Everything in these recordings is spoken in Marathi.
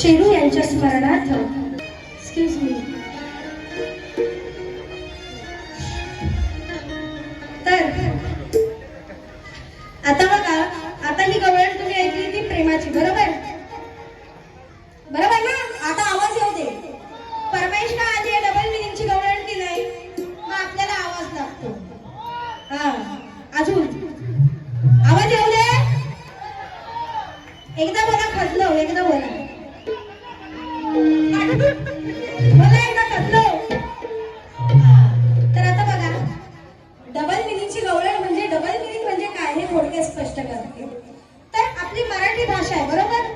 शेरू यांच्या स्मरणार्थ एक्सक्यूज मी तर आता बघा, आता ही गवळण तुम्ही ऐकली ती प्रेमाची, बरोबर बरोबर ना? आता आवाज येऊ दे. परमेश का आधी डबल मिनिंगची गवळण की नाही? मग आपल्याला आवाज लागतो. हा अजून आवाज येऊ दे. एकदा बोला खतलो, एकदा बोला मला एकदा खतलो. तर आता बघा, डबल मिनिंगची गवळण म्हणजे डबल मिनिंग म्हणजे काय हे थोडक्यात स्पष्ट करते. तर आपली मराठी भाषा आहे, बरोबर?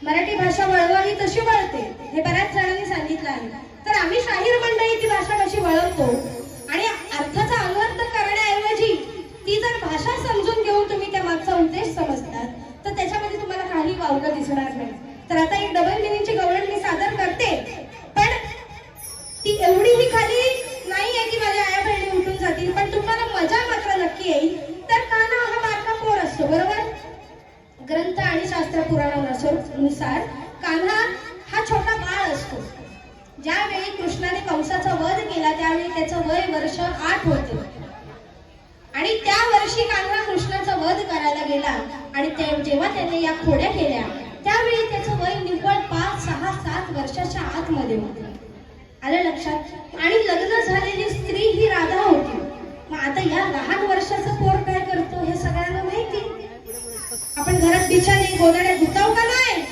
मराठी भाषा वळवावी तशी वळते, हे बऱ्याच जणांनी सांगितलं आहे. तर आम्ही शाहीर मंडळी ती भाषा कशी वळवतो आणि अर्थाचा अनर्थ करण्याऐवजी ती जर भाषा समजून घेऊन तुम्ही त्या मागचा उद्देश समजतात तर त्याच्यामध्ये तुम्हाला काही वावगं दिसणार नाही. तर आता एक डबल मिनिंगची गवळण मी सादर करते, पण ती एवढीही खाली नाही आहे की माझ्या आया बहिणी उठून जातील, पण तुम्हाला मजा मात्र नक्की येईल. तर कान्हा हा बारका पोर असतो, बरोबर? ग्रंथ आणि शास्त्र पुराणानुसार कान्हा हा छोटा बाळ असतो. ज्यावेळी कृष्णाने कंसाचा वध केला त्यावेळी त्याचं वय वर्ष 8 होते आणि त्या वर्षी कान्हा कृष्णाचा वध करायला गेला आणि जेव्हा त्याने या खोड्या केल्या त्यावेळी त्याचं वय निव्वळ 5, 6, 7 वर्षाच्या आतमध्ये होते. आलं लक्षात? आणि लग्न झालेली स्त्री ही राधा होती. मग आता या लहान वर्षाचं पोर काय करतो हे सगळ्यांना माहिती. आपण घरात बिछाने गोधड्या धुताव का नाही?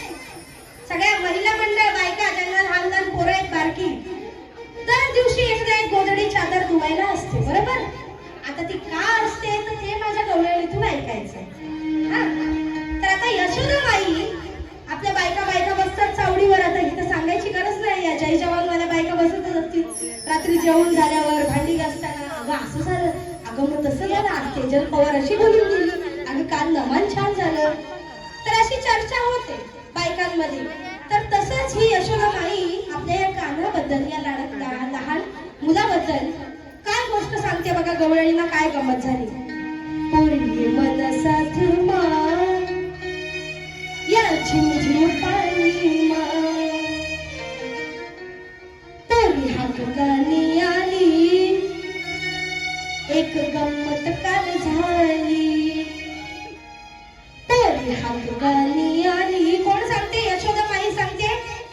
सगळ्या महिला मंडळ बायका ज्यांना लहान लहान पोरं आहेत बारकी, दर दिवशी एकदा एक गोधडी चादर धुवायला असते, बरोबर? आता ती का असते तर ते माझ्या गवळणीतून ऐकायचंय. हा, तर आता यशोदाबाई आपल्या बायका बसतात चावडीवर. आता इथं सांगायची गरज नाही, या जय जवानवाल्या बायका बसतच असतील रात्री जेवण झाल्यावर भांडी घासताना. अगं असं झालं, अगं मग तसं झालं, आज तेजल पवार अशी बोलून गेली, अगं काल नमन छान झालं. तर अशी चर्चा होते बायकांमध्ये. तर तसंच ही यशोदाबाई आपल्या या कान्हाबद्दल, या लहान मुलाबद्दल काय गोष्ट सांगते बघा. गवळणीला काय गमत झाली. पूर्वी मनसात या झिमझिम पाणी तोरी हाक गाणी आली, एक गंमत काल झाली. तोरी हाक गाणी आली कोण सांगते? यशोदाबाई सांगते.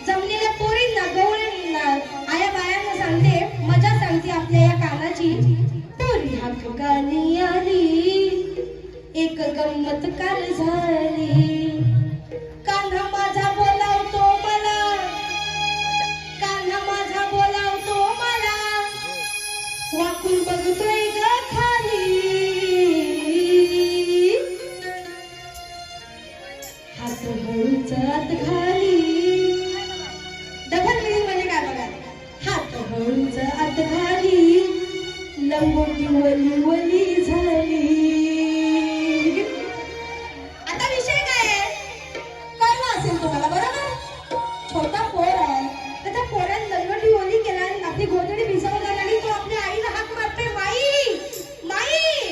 जमलेल्या पोरींना, गवळणींना, आया बायांना सांगते, मजा सांगते आपल्या या कानाची. तोरी हाक गाणी आली, एक गंमत काल झाली. कान्हा माझा बोलावतो मला, कान्हा माझा बोलावतो मला, वाकून बघतोय ग खाली. हात हळूच आत घाली. डबल मिनिंग म्हणजे काय बघा. हात हळूच आत घाली, लंगोटी वली वली झाली. आता विषय काय आहे कळलं असेल तुम्हाला बरोबर. छोटा पोर आहे तर त्या पोराने लंगोटी ओली केला आणि आपली गोधडी भिजवणार आणि तो आपल्या आईला हाक मारतोय माई माई.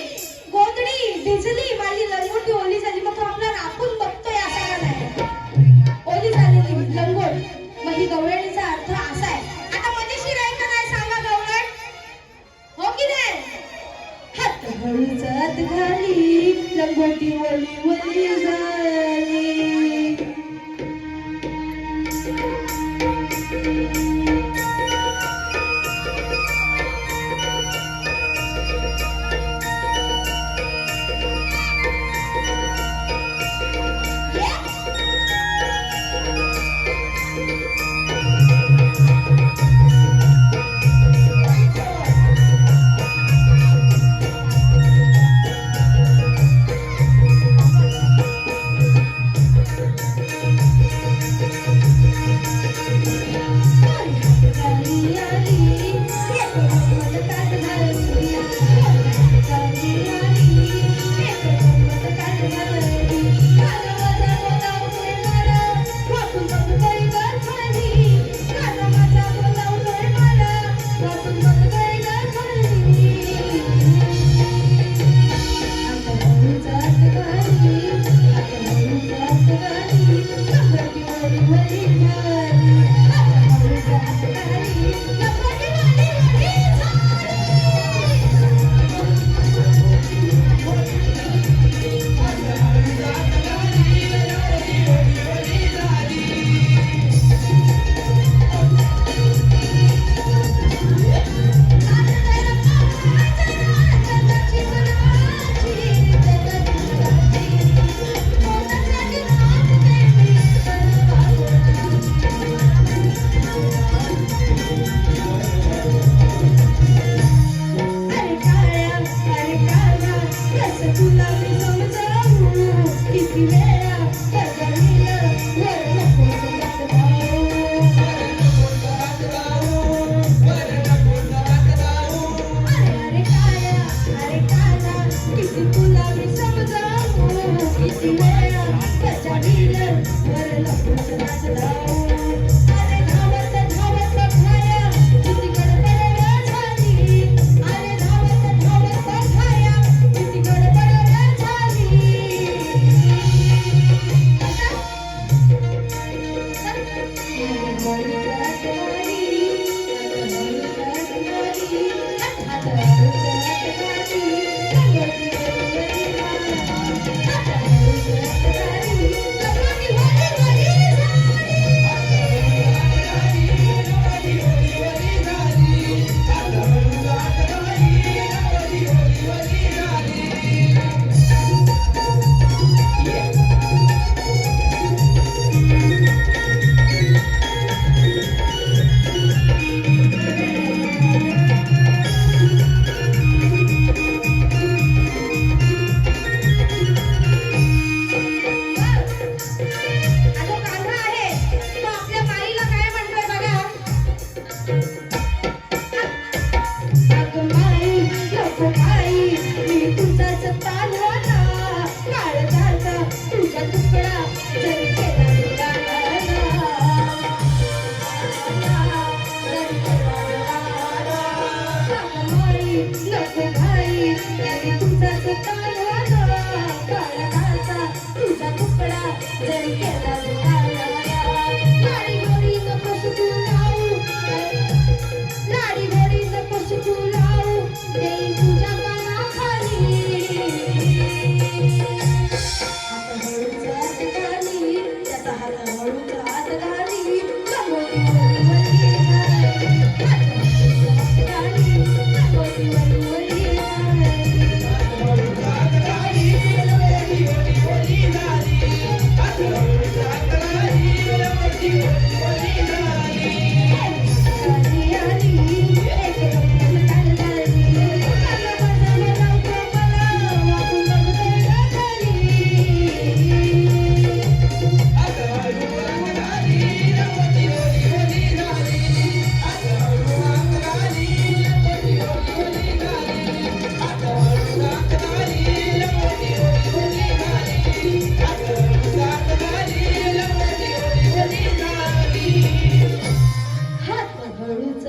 गोधडी भिजली माझी लंगोटी ओली झाली. मग तो आपला राखून बघतोय असा का नाही ओली झालेली लंगोट. मग ही गवळणीचा अर्थ असा आहे. आता मजेशीर आहे का नाही सांगा गवळण हो की नाही. हात हळूचात घाली लंगोटी ओली ओली झाली. हळूच